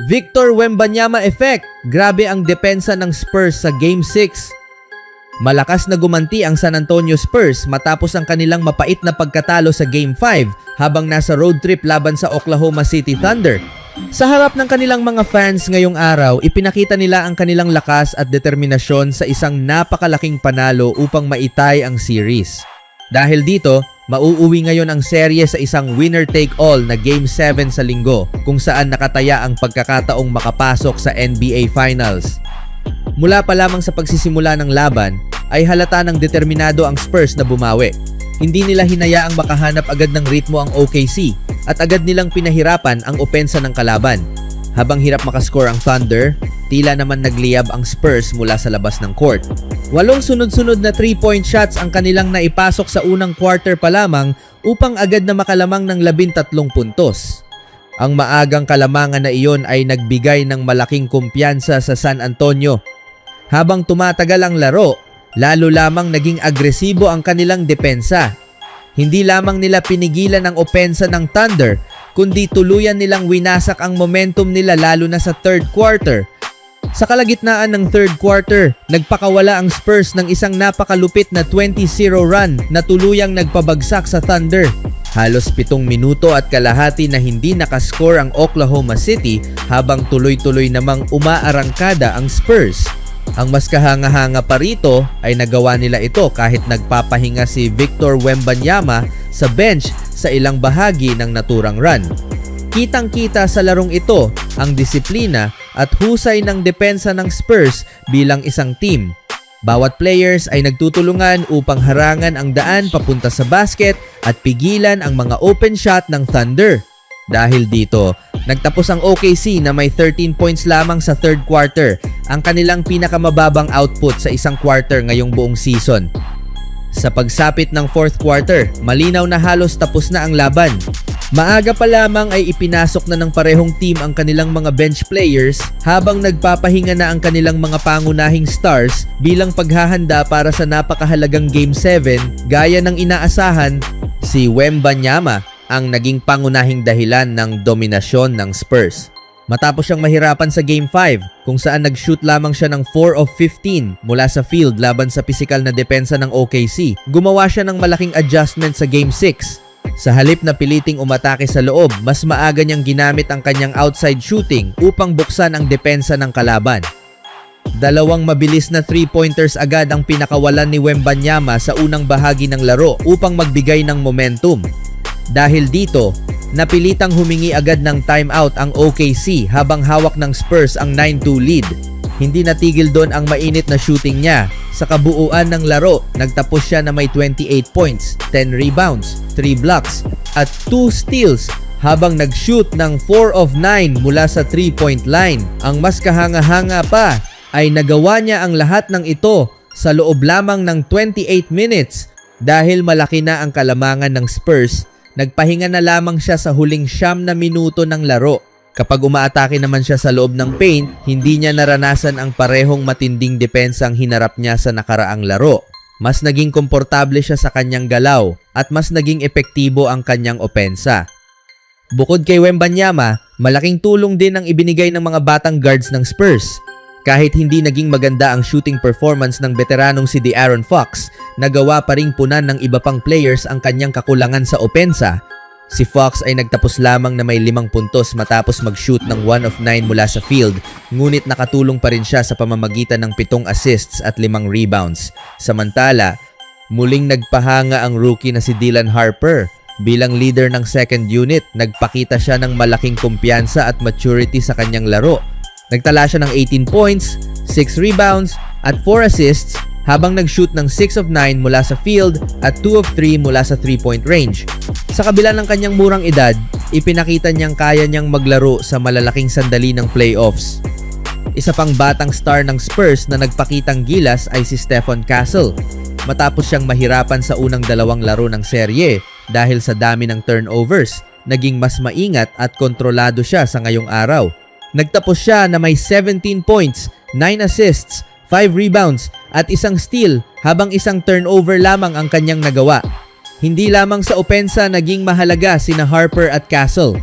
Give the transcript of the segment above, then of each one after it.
Victor Wembanyama effect. Grabe ang depensa ng Spurs sa Game 6. Malakas na gumanti ang San Antonio Spurs matapos ang kanilang mapait na pagkatalo sa Game 5 habang nasa road trip laban sa Oklahoma City Thunder. Sa harap ng kanilang mga fans ngayong araw, ipinakita nila ang kanilang lakas at determinasyon sa isang napakalaking panalo upang maitay ang series. Dahil dito, mauuwi ngayon ang serye sa isang winner-take-all na Game 7 sa linggo kung saan nakataya ang pagkakataong makapasok sa NBA Finals. Mula pa lamang sa pagsisimula ng laban ay halata ng determinado ang Spurs na bumawi. Hindi nila hinayaang makahanap agad ng ritmo ang OKC at agad nilang pinahirapan ang opensa ng kalaban. Habang hirap makascore ang Thunder, tila naman nagliyab ang Spurs mula sa labas ng court. 8 sunod-sunod na 3-point shots ang kanilang naipasok sa unang quarter pa lamang upang agad na makalamang ng 13 puntos. Ang maagang kalamangan na iyon ay nagbigay ng malaking kumpiyansa sa San Antonio. Habang tumatagal ang laro, lalo lamang naging agresibo ang kanilang depensa. Hindi lamang nila pinigilan ang opensa ng Thunder, kundi tuluyan nilang winasak ang momentum nila lalo na sa third quarter. Sa kalagitnaan ng third quarter, nagpakawala ang Spurs ng isang napakalupit na 20-0 run na tuluyang nagpabagsak sa Thunder. Halos 7 minuto at kalahati na hindi nakascore ang Oklahoma City habang tuloy-tuloy namang umaarangkada ang Spurs. Ang mas kahanga-hanga pa rito ay nagawa nila ito kahit nagpapahinga si Victor Wembanyama sa bench sa ilang bahagi ng naturang run. Kitang-kita sa larong ito ang disiplina at husay ng depensa ng Spurs bilang isang team. Bawat players ay nagtutulungan upang harangan ang daan papunta sa basket at pigilan ang mga open shot ng Thunder. Dahil dito, nagtapos ang OKC na may 13 points lamang sa third quarter, ang kanilang pinakamababang output sa isang quarter ngayong buong season. Sa pagsapit ng fourth quarter, malinaw na halos tapos na ang laban. Maaga pa lamang ay ipinasok na ng parehong team ang kanilang mga bench players habang nagpapahinga na ang kanilang mga pangunahing stars bilang paghahanda para sa napakahalagang Game 7 gaya ng inaasahan. Si Wembanyama ang naging pangunahing dahilan ng dominasyon ng Spurs. Matapos siyang mahirapan sa Game 5 kung saan nag-shoot lamang siya ng 4 of 15 mula sa field laban sa pisikal na depensa ng OKC, gumawa siya ng malaking adjustment sa Game 6. Sa halip na piliting umatake sa loob, mas maaga niyang ginamit ang kanyang outside shooting upang buksan ang depensa ng kalaban. 2 mabilis na 3-pointers agad ang pinakawalan ni Wembanyama sa unang bahagi ng laro upang magbigay ng momentum. Dahil dito, napilitang humingi agad ng timeout ang OKC habang hawak ng Spurs ang 9-2 lead. Hindi natigil doon ang mainit na shooting niya. Sa kabuuan ng laro, nagtapos siya na may 28 points, 10 rebounds, 3 blocks, at 2 steals habang nag-shoot ng 4 of 9 mula sa 3-point line. Ang mas kahanga-hanga pa ay nagawa niya ang lahat ng ito sa loob lamang ng 28 minutes. Dahil malaki na ang kalamangan ng Spurs, nagpahinga na lamang siya sa huling 9 na minuto ng laro. Kapag umaatake naman siya sa loob ng paint, hindi niya naranasan ang parehong matinding depensang hinarap niya sa nakaraang laro. Mas naging komportable siya sa kanyang galaw at mas naging epektibo ang kanyang opensa. Bukod kay Wembanyama, malaking tulong din ang ibinigay ng mga batang guards ng Spurs. Kahit hindi naging maganda ang shooting performance ng veteranong si De'Aaron Fox, nagawa pa ring punan ng iba pang players ang kanyang kakulangan sa opensa. Si Fox ay nagtapos lamang na may 5 puntos matapos mag-shoot ng 1 of 9 mula sa field, ngunit nakatulong pa rin siya sa pamamagitan ng 7 assists at 5 rebounds. Samantala, muling nagpahanga ang rookie na si Dylan Harper. Bilang leader ng second unit, nagpakita siya ng malaking kumpiyansa at maturity sa kanyang laro. Nagtala siya ng 18 points, 6 rebounds, at 4 assists habang nag-shoot ng 6 of 9 mula sa field at 2 of 3 mula sa 3-point range. Sa kabila ng kanyang murang edad, ipinakita niyang kaya niyang maglaro sa malalaking sandali ng playoffs. Isa pang batang star ng Spurs na nagpakitang gilas ay si Stephon Castle. Matapos siyang mahirapan sa unang 2 laro ng serye dahil sa dami ng turnovers, naging mas maingat at kontrolado siya sa ngayong araw. Nagtapos siya na may 17 points, 9 assists, 5 rebounds at 1 steal habang 1 turnover lamang ang kanyang nagawa. Hindi lamang sa opensa naging mahalaga sina Harper at Castle.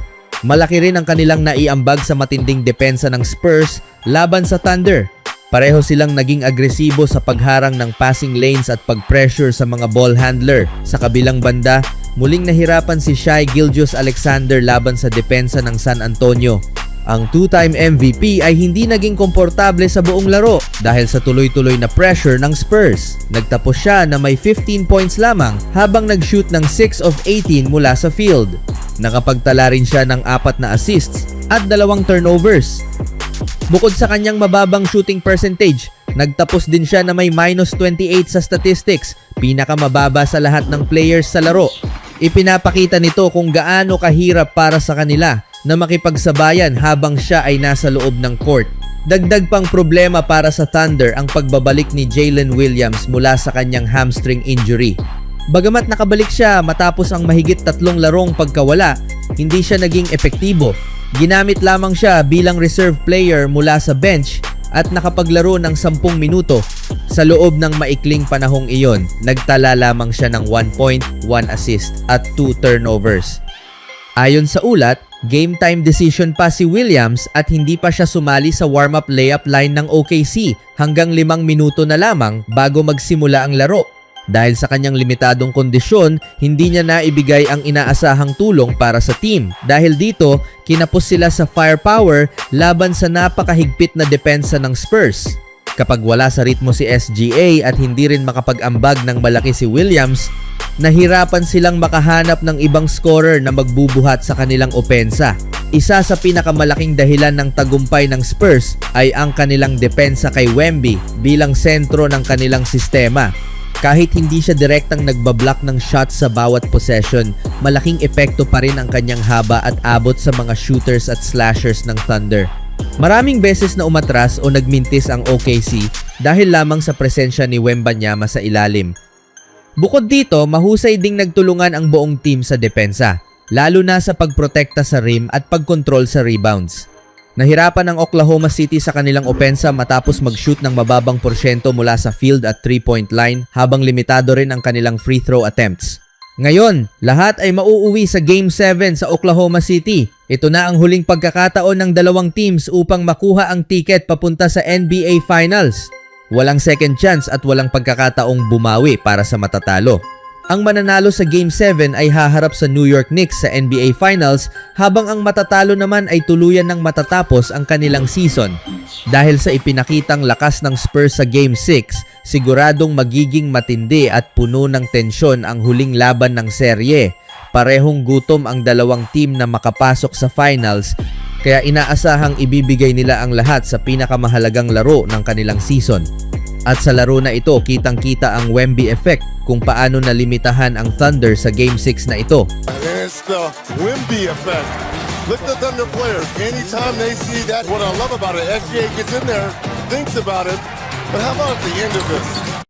Malaki rin ang kanilang naiambag sa matinding depensa ng Spurs laban sa Thunder. Pareho silang naging agresibo sa pagharang ng passing lanes at pag-pressure sa mga ball handler. Sa kabilang banda, muling nahirapan si Shai Gilgeous-Alexander laban sa depensa ng San Antonio. Ang two-time MVP ay hindi naging komportable sa buong laro dahil sa tuloy-tuloy na pressure ng Spurs. Nagtapos siya na may 15 points lamang habang nag-shoot ng 6 of 18 mula sa field. Nakapagtala rin siya ng 4 na assists at 2 turnovers. Bukod sa kanyang mababang shooting percentage, nagtapos din siya na may minus 28 sa statistics, pinakamababa sa lahat ng players sa laro. Ipinapakita nito kung gaano kahirap para sa kanila na makipagsabayan habang siya ay nasa loob ng court. Dagdag pang problema para sa Thunder ang pagbabalik ni Jalen Williams mula sa kanyang hamstring injury. Bagamat nakabalik siya matapos ang mahigit 3 larong pagkawala, hindi siya naging epektibo. Ginamit lamang siya bilang reserve player mula sa bench at nakapaglaro ng 10 minuto. Sa loob ng maikling panahong iyon, nagtala lamang siya ng 1 point, 1 assist at 2 turnovers. Ayon sa ulat, game time decision pa si Williams at hindi pa siya sumali sa warm-up layup line ng OKC hanggang 5 minuto na lamang bago magsimula ang laro. Dahil sa kanyang limitadong kondisyon, hindi niya naibigay ang inaasahang tulong para sa team. Dahil dito, kinapos sila sa firepower laban sa napakahigpit na depensa ng Spurs. Kapag wala sa ritmo si SGA at hindi rin makapag-ambag ng malaki si Williams, nahirapan silang makahanap ng ibang scorer na magbubuhat sa kanilang opensa. Isa sa pinakamalaking dahilan ng tagumpay ng Spurs ay ang kanilang depensa kay Wemby bilang sentro ng kanilang sistema. Kahit hindi siya direktang nagbablock ng shots sa bawat possession, malaking epekto pa rin ang kanyang haba at abot sa mga shooters at slashers ng Thunder. Maraming beses na umatras o nagmintis ang OKC dahil lamang sa presensya ni Wembanyama sa ilalim. Bukod dito, mahusay ding nagtulungan ang buong team sa depensa, lalo na sa pagprotekta sa rim at pagkontrol sa rebounds. Nahirapan ang Oklahoma City sa kanilang opensa matapos mag-shoot ng mababang porsyento mula sa field at 3-point line habang limitado rin ang kanilang free throw attempts. Ngayon, lahat ay mauuwi sa Game 7 sa Oklahoma City. Ito na ang huling pagkakataon ng dalawang teams upang makuha ang ticket papunta sa NBA Finals. Walang second chance at walang pagkakataong bumawi para sa matatalo. Ang mananalo sa Game 7 ay haharap sa New York Knicks sa NBA Finals habang ang matatalo naman ay tuluyan ng matatapos ang kanilang season. Dahil sa ipinakitang lakas ng Spurs sa Game 6, siguradong magiging matindi at puno ng tensyon ang huling laban ng serye. Parehong gutom ang dalawang team na makapasok sa finals, kaya inaasahang ibibigay nila ang lahat sa pinakamahalagang laro ng kanilang season. At sa laro na ito, kitang-kita ang Wemby effect kung paano nalimitahan ang Thunder sa Game 6 na ito. And it's the Wemby effect. Look at the Thunder players. Anytime they see that, what I love about it, SGA gets in there, thinks about it. But how about at the end of this?